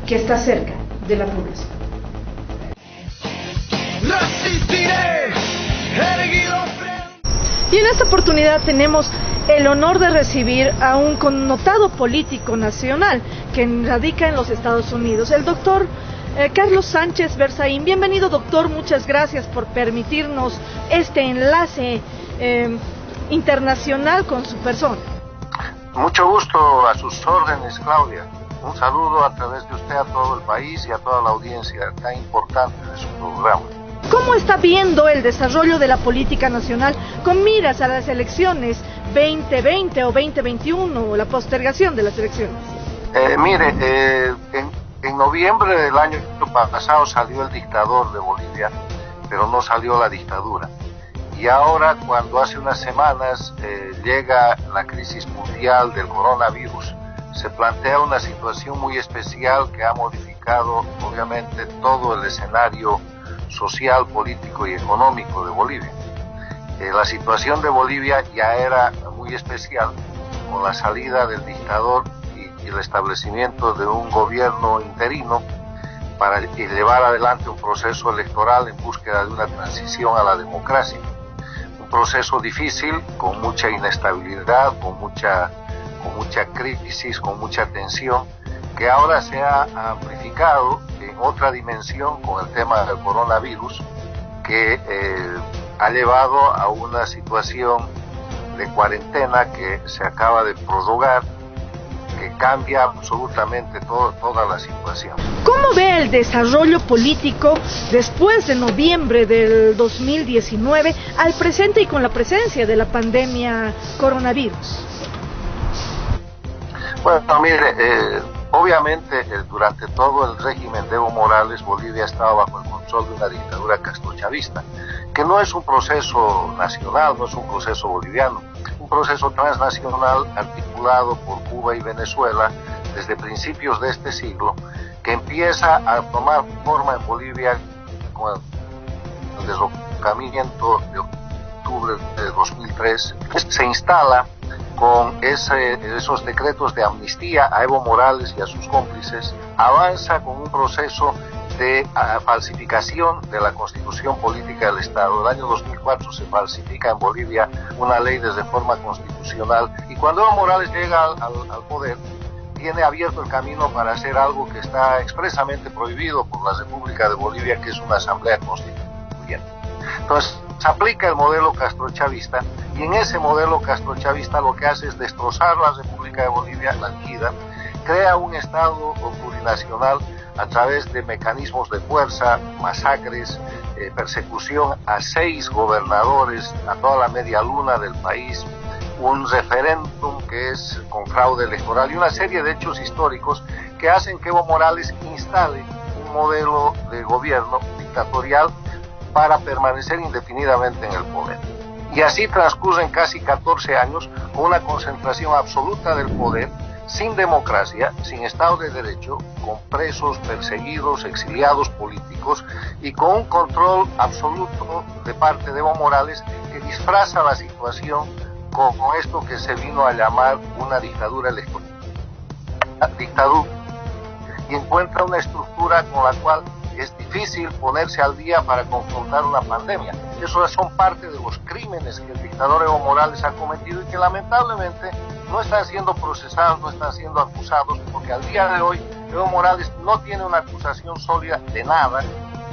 que está cerca de la población. Y en esta oportunidad tenemos el honor de recibir a un connotado político nacional que radica en los Estados Unidos, el doctor Carlos Sánchez Berzaín. Bienvenido, doctor, muchas gracias por permitirnos este enlace internacional con su persona. Mucho gusto, a sus órdenes, Claudia. Un saludo a través de usted a todo el país y a toda la audiencia tan importante de su programa. ¿Cómo está viendo el desarrollo de la política nacional con miras a las elecciones 2020 o 2021 o la postergación de las elecciones? En noviembre del año pasado salió el dictador de Bolivia, pero no salió la dictadura. Y ahora, cuando hace unas semanas llega la crisis mundial del coronavirus, se plantea una situación muy especial que ha modificado, obviamente, todo el escenario social, político y económico de Bolivia. La situación de Bolivia ya era muy especial con la salida del dictador y el establecimiento de un gobierno interino para llevar adelante un proceso electoral en búsqueda de una transición a la democracia. Un proceso difícil, con mucha inestabilidad, con mucha crisis, con mucha tensión, que ahora se ha amplificado en otra dimensión con el tema del coronavirus, que ha llevado a una situación de cuarentena que se acaba de prorrogar, que cambia absolutamente toda la situación. ¿Cómo ve el desarrollo político después de noviembre del 2019 al presente y con la presencia de la pandemia coronavirus? Bueno, mire, obviamente durante todo el régimen de Evo Morales, Bolivia estaba bajo el control de una dictadura castrochavista, que no es un proceso nacional, no es un proceso boliviano, un proceso transnacional articulado por Cuba y Venezuela desde principios de este siglo, que empieza a tomar forma en Bolivia con el derrocamiento de octubre de 2003, se instala con esos decretos de amnistía a Evo Morales y a sus cómplices, avanza con un proceso de falsificación de la Constitución Política del Estado. El año 2004 se falsifica en Bolivia una ley de reforma constitucional, y cuando Evo Morales llega al poder, tiene abierto el camino para hacer algo que está expresamente prohibido por la República de Bolivia, que es una asamblea constituyente. Entonces, se aplica el modelo castrochavista, y en ese modelo castrochavista lo que hace es destrozar la República de Bolivia, la liquida, crea un Estado plurinacional a través de mecanismos de fuerza, masacres, persecución a 6 gobernadores, a toda la media luna del país, un referéndum que es con fraude electoral y una serie de hechos históricos que hacen que Evo Morales instale un modelo de gobierno dictatorial para permanecer indefinidamente en el poder. Y así transcurren casi 14 años con una concentración absoluta del poder, sin democracia, sin Estado de Derecho, con presos, perseguidos, exiliados políticos y con un control absoluto de parte de Evo Morales, que disfraza la situación con esto que se vino a llamar una dictadura electoral. Y encuentra una estructura con la cual es difícil ponerse al día para confrontar una pandemia. Esos son parte de los crímenes que el dictador Evo Morales ha cometido y que lamentablemente no están siendo procesados, no están siendo acusados, porque al día de hoy Evo Morales no tiene una acusación sólida de nada.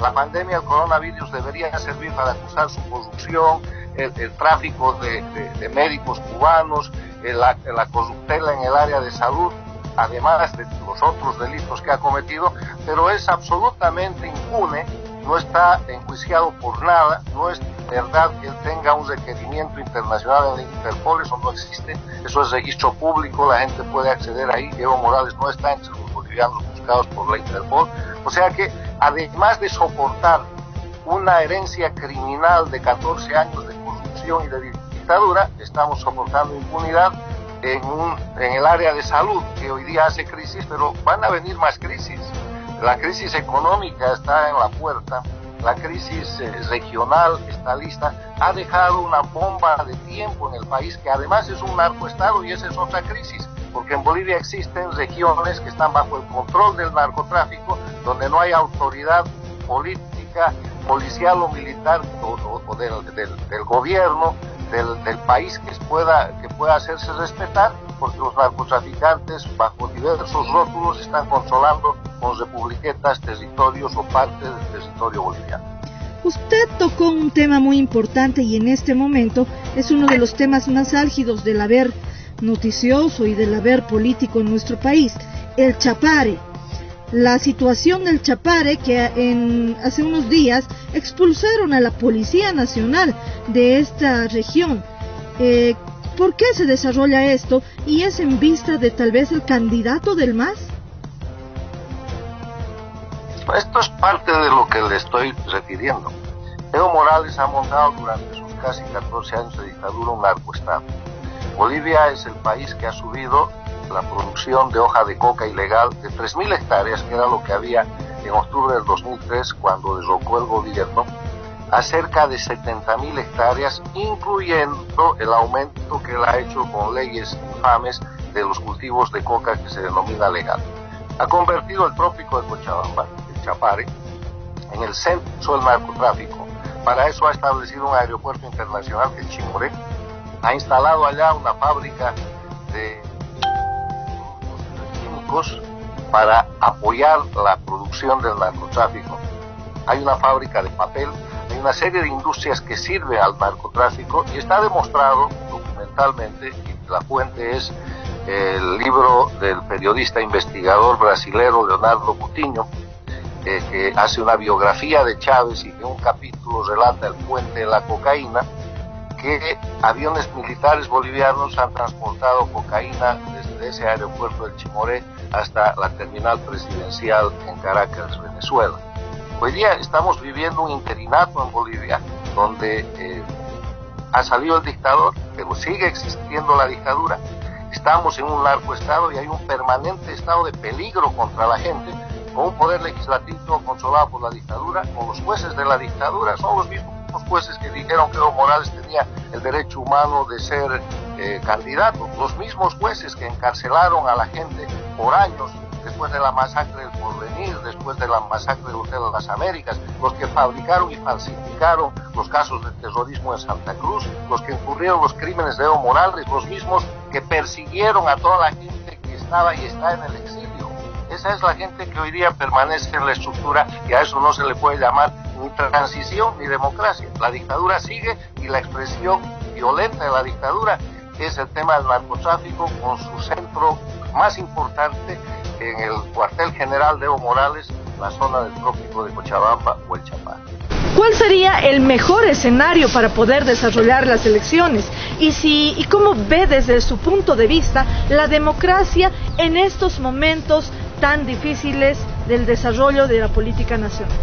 La pandemia del coronavirus debería servir para acusar su corrupción, el tráfico de médicos cubanos, la corruptela en el área de salud, además de los otros delitos que ha cometido, pero es absolutamente impune, no está enjuiciado por nada, no es verdad que él tenga un requerimiento internacional en la Interpol, eso no existe, eso es registro público, la gente puede acceder ahí. Evo Morales no está entre los bolivianos buscados por la Interpol, o sea que además de soportar una herencia criminal de 14 años de corrupción y de dictadura, estamos soportando impunidad en el área de salud, que hoy día hace crisis, pero van a venir más crisis. La crisis económica está en la puerta, la crisis regional está lista, ha dejado una bomba de tiempo en el país, que además es un narcoestado, y esa es otra crisis. porque en Bolivia existen regiones que están bajo el control del narcotráfico, donde no hay autoridad política, policial o militar o del gobierno del país que pueda hacerse respetar, porque los narcotraficantes bajo diversos rótulos están controlando con republiquetas territorios o partes del territorio boliviano. Usted tocó un tema muy importante y en este momento es uno de los temas más álgidos del haber noticioso y del haber político en nuestro país, el Chapare. La situación del Chapare, que hace unos días expulsaron a la Policía Nacional de esta región. ¿Por qué se desarrolla esto? ¿Y es en vista de tal vez el candidato del MAS? Esto es parte de lo que le estoy refiriendo. Evo Morales ha montado durante sus casi 14 años de dictadura un narcoestado. Bolivia es el país que ha subido la producción de hoja de coca ilegal de 3.000 hectáreas, que era lo que había en octubre del 2003 cuando derrocó el gobierno, a cerca de 70.000 hectáreas, incluyendo el aumento que él ha hecho con leyes infames de los cultivos de coca que se denomina legal. Ha convertido el trópico de Cochabamba, el Chapare, en el centro del narcotráfico. Para eso ha establecido un aeropuerto internacional que es Chimoré, ha instalado allá una fábrica de químicos para apoyar la producción del narcotráfico. Hay una fábrica de papel, hay una serie de industrias que sirven al narcotráfico y está demostrado documentalmente, y la fuente es el libro del periodista investigador brasilero Leonardo Coutinho, que hace una biografía de Chávez y que en un capítulo relata el puente de la cocaína, que aviones militares bolivianos han transportado cocaína desde ese aeropuerto del Chimoré hasta la terminal presidencial en Caracas, Venezuela. Hoy día estamos viviendo un interinato en Bolivia, donde ha salido el dictador, pero sigue existiendo la dictadura. Estamos en un narcoestado y hay un permanente estado de peligro contra la gente, con un poder legislativo controlado por la dictadura, con los jueces de la dictadura, son los mismos jueces que dijeron que Evo Morales tenía el derecho humano de ser candidato, los mismos jueces que encarcelaron a la gente por años después de la masacre del Porvenir, después de la masacre del Hotel de las Américas, los que fabricaron y falsificaron los casos de terrorismo en Santa Cruz, los que incurrieron los crímenes de Evo Morales, los mismos que persiguieron a toda la gente que estaba y está en el exilio. Esa es la gente que hoy día permanece en la estructura, y a eso no se le puede llamar ni transición ni democracia. La dictadura sigue y la expresión violenta de la dictadura es el tema del narcotráfico, con su centro más importante en el cuartel general de Evo Morales, la zona del trópico de Cochabamba o el Chapare. ¿Cuál sería el mejor escenario para poder desarrollar las elecciones? Y cómo ve desde su punto de vista la democracia en estos momentos tan difíciles del desarrollo de la política nacional.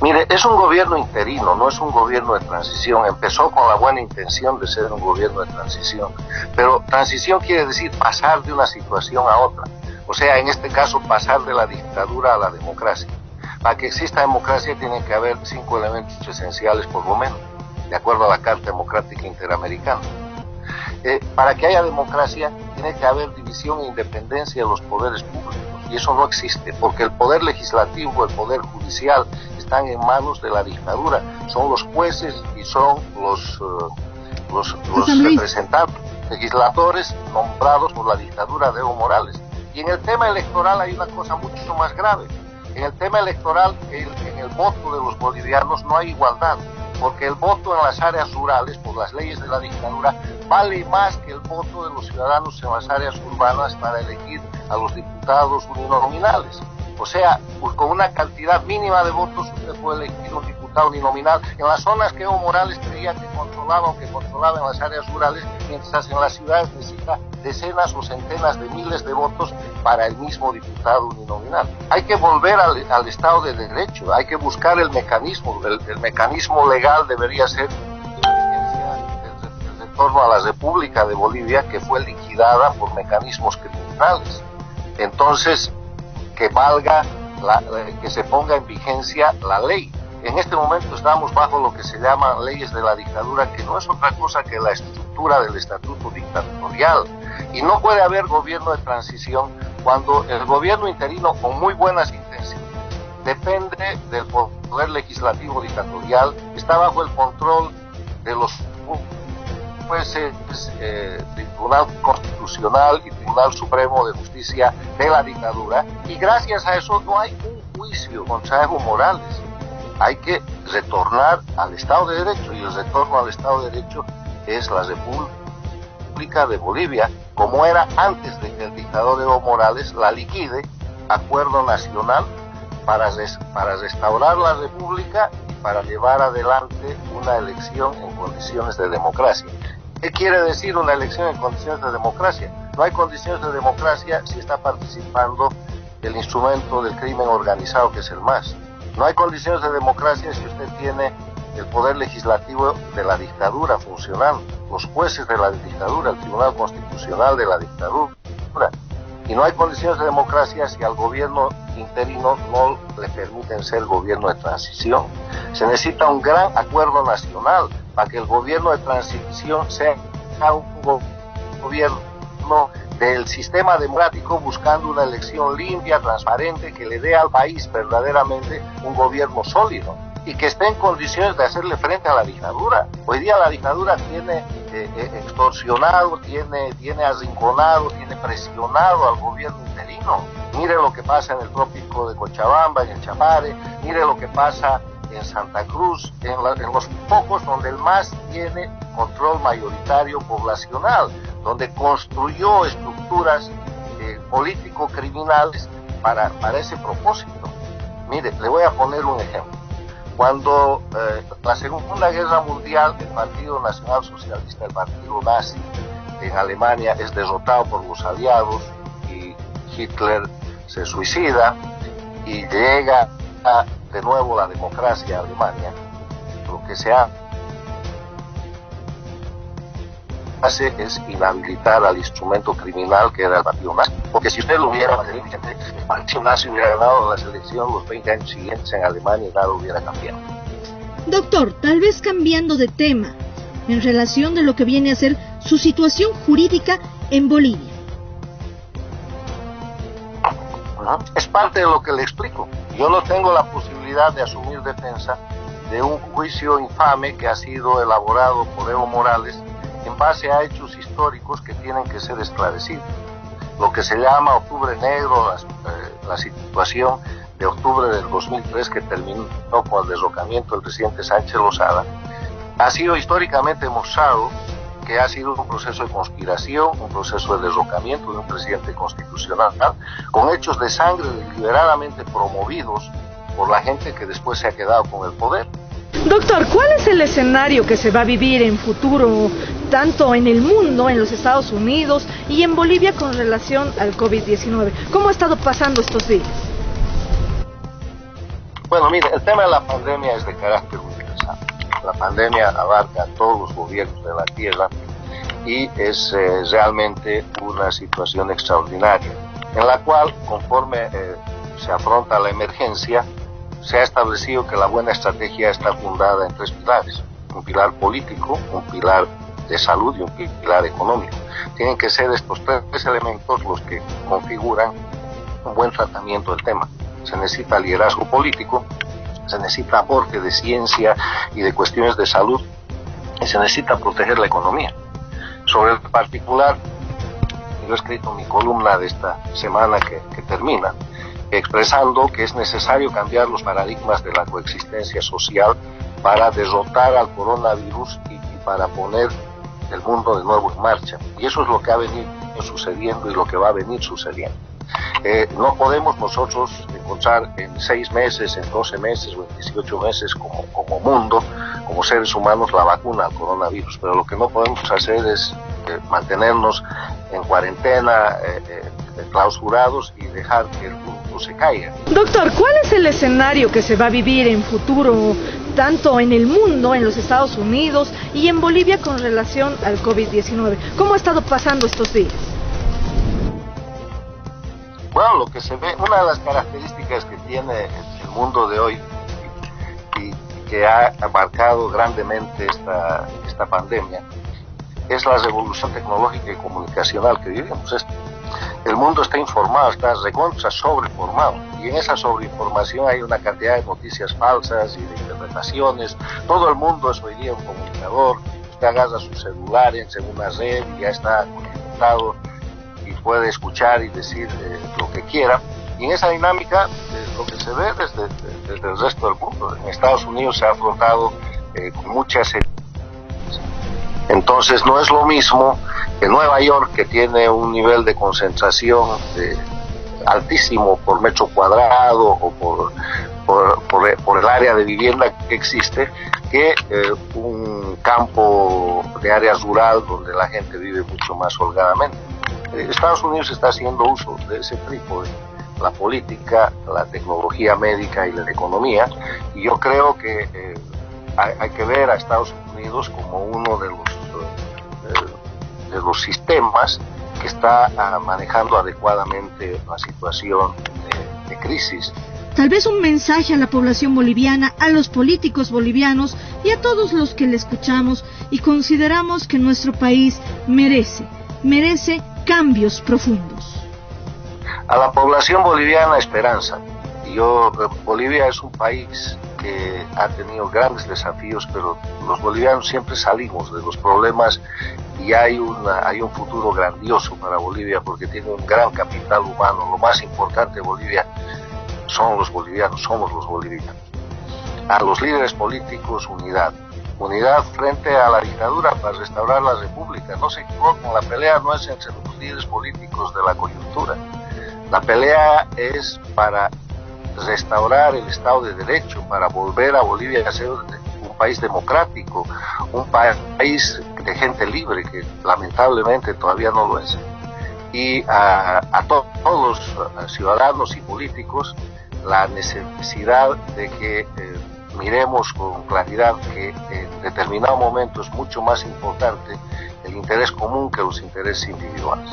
Mire, es un gobierno interino, no es un gobierno de transición. Empezó con la buena intención de ser un gobierno de transición, pero transición quiere decir pasar de una situación a otra. O sea, en este caso, pasar de la dictadura a la democracia. Para que exista democracia tiene que haber 5 elementos esenciales por lo menos, de acuerdo a la Carta Democrática Interamericana. Para que haya democracia tiene que haber división e independencia de los poderes públicos, y eso no existe, porque el poder legislativo, el poder judicial están en manos de la dictadura, son los jueces y son los representantes legisladores nombrados por la dictadura de Evo Morales. Y en el tema electoral hay una cosa mucho más grave. En el tema electoral, en el voto de los bolivianos no hay igualdad, porque el voto en las áreas rurales, por las leyes de la dictadura, vale más que el voto de los ciudadanos en las áreas urbanas para elegir a los diputados uninominales. O sea, con una cantidad mínima de votos usted puede elegir un diputado uninominal en las zonas que Evo Morales creía que controlaba o que controlaba en las áreas rurales, mientras en las ciudades necesita decenas o centenas de miles de votos para el mismo diputado uninominal. Hay que volver al Estado de Derecho, hay que buscar el mecanismo. El mecanismo legal debería ser el retorno a la República de Bolivia, que fue liquidada por mecanismos criminales. Entonces, que valga, que se ponga en vigencia la ley. En este momento estamos bajo lo que se llaman leyes de la dictadura, que no es otra cosa que la estructura del estatuto dictatorial. Y no puede haber gobierno de transición cuando el gobierno interino, con muy buenas intenciones, depende del poder legislativo dictatorial, está bajo el control de los jueces del Tribunal Constitucional y Tribunal Supremo de Justicia de la dictadura, y gracias a eso no hay un juicio contra Evo Morales. Hay que retornar al Estado de Derecho, y el retorno al Estado de Derecho es la República de Bolivia, como era antes de que el dictador Evo Morales la liquide, acuerdo nacional para restaurar la República y para llevar adelante una elección en condiciones de democracia. ¿Qué quiere decir una elección en condiciones de democracia? No hay condiciones de democracia si está participando el instrumento del crimen organizado, que es el MAS. No hay condiciones de democracia si usted tiene el poder legislativo de la dictadura funcionando, los jueces de la dictadura, el Tribunal Constitucional de la dictadura. Y no hay condiciones de democracia si al gobierno interino no le permiten ser gobierno de transición. Se necesita un gran acuerdo nacional para que el gobierno de transición sea un gobierno del sistema democrático, buscando una elección limpia, transparente, que le dé al país verdaderamente un gobierno sólido y que esté en condiciones de hacerle frente a la dictadura. Hoy día la dictadura tiene extorsionado, tiene arrinconado, tiene presionado al gobierno interino. Mire lo que pasa en el trópico de Cochabamba, en el Chapare, mire lo que pasa en Santa Cruz, en los pocos donde el MAS tiene control mayoritario poblacional, donde construyó estructuras político-criminales para ese propósito. Mire, le voy a poner un ejemplo. Cuando la Segunda Guerra Mundial, el Partido Nacional Socialista, el partido nazi en Alemania, es derrotado por los aliados y Hitler se suicida y llega de nuevo la democracia a Alemania, lo que se hace es inhabilitar al instrumento criminal que era el partido nazi, porque si usted lo hubiera mantenido vigente, el partido nazi hubiera ganado la elección los 20 años siguientes en Alemania y nada hubiera cambiado. Doctor, tal vez cambiando de tema, en relación de lo que viene a ser su situación jurídica en Bolivia. Es parte de lo que le explico. Yo no tengo la posibilidad de asumir defensa de un juicio infame que ha sido elaborado por Evo Morales en base a hechos históricos que tienen que ser esclarecidos. Lo que se llama Octubre Negro, la situación de octubre del 2003 que terminó con el derrocamiento del presidente Sánchez Lozada, ha sido históricamente demostrado que ha sido un proceso de conspiración, un proceso de derrocamiento de un presidente constitucional, con hechos de sangre deliberadamente promovidos por la gente que después se ha quedado con el poder. Doctor, ¿cuál es el escenario que se va a vivir en futuro, tanto en el mundo, en los Estados Unidos y en Bolivia con relación al COVID-19? ¿Cómo ha estado pasando estos días? Bueno, mire, el tema de la pandemia es de carácter universal. La pandemia abarca a todos los gobiernos de la Tierra y es realmente una situación extraordinaria, en la cual, conforme se afronta la emergencia, se ha establecido que la buena estrategia está fundada en tres pilares: un pilar político, un pilar de salud y un pilar económico. Tienen que ser estos tres elementos los que configuran un buen tratamiento del tema. Se necesita liderazgo político, se necesita aporte de ciencia y de cuestiones de salud, y se necesita proteger la economía. Sobre el particular, yo he escrito mi columna de esta semana que termina, expresando que es necesario cambiar los paradigmas de la coexistencia social para derrotar al coronavirus y para poner el mundo de nuevo en marcha. Y eso es lo que ha venido sucediendo y lo que va a venir sucediendo. No podemos nosotros encontrar en 6 meses, en 12 meses o en 18 meses como mundo, como seres humanos, la vacuna al coronavirus, pero lo que no podemos hacer es mantenernos en cuarentena, clausurados y dejar que el mundo se caiga. Doctor, ¿cuál es el escenario que se va a vivir en futuro, tanto en el mundo, en los Estados Unidos y en Bolivia con relación al COVID-19? ¿Cómo ha estado pasando estos días? Bueno, lo que se ve, una de las características que tiene el mundo de hoy y que ha marcado grandemente esta pandemia es la revolución tecnológica y comunicacional que vivimos. El mundo está informado, está recontra sobreinformado, y en esa sobreinformación hay una cantidad de noticias falsas y de interpretaciones. Todo el mundo es hoy día un comunicador. Usted agarra su celular, entra en una red y ya está conectado y puede escuchar y decir lo que quiera. Y en esa dinámica lo que se ve desde el resto del mundo. En Estados Unidos se ha afrontado con mucha seriedad. Entonces no es lo mismo que Nueva York, que tiene un nivel de concentración altísimo por metro cuadrado o por el área de vivienda que existe, que un campo de área rural donde la gente vive mucho más holgadamente. Estados Unidos está haciendo uso de ese trípode, la política, la tecnología médica y la economía, y yo creo que hay que ver a Estados Unidos como uno de los sistemas que está manejando adecuadamente la situación de crisis. Tal vez un mensaje a la población boliviana, a los políticos bolivianos y a todos los que le escuchamos y consideramos que nuestro país merece cambios profundos. A la población boliviana, esperanza. Bolivia es un país que ha tenido grandes desafíos, pero los bolivianos siempre salimos de los problemas y hay un futuro grandioso para Bolivia, porque tiene un gran capital humano. Lo más importante de Bolivia son los bolivianos, somos los bolivianos. A los líderes políticos, unidad frente a la dictadura para restaurar la república. No se equivoquen, la pelea no es entre los líderes políticos de la coyuntura. La pelea es para restaurar el Estado de Derecho, para volver a Bolivia a ser un país democrático, un país de gente libre, que lamentablemente todavía no lo es. Y a todos los ciudadanos y políticos la necesidad de que miremos con claridad que en determinado momento es mucho más importante el interés común que los intereses individuales.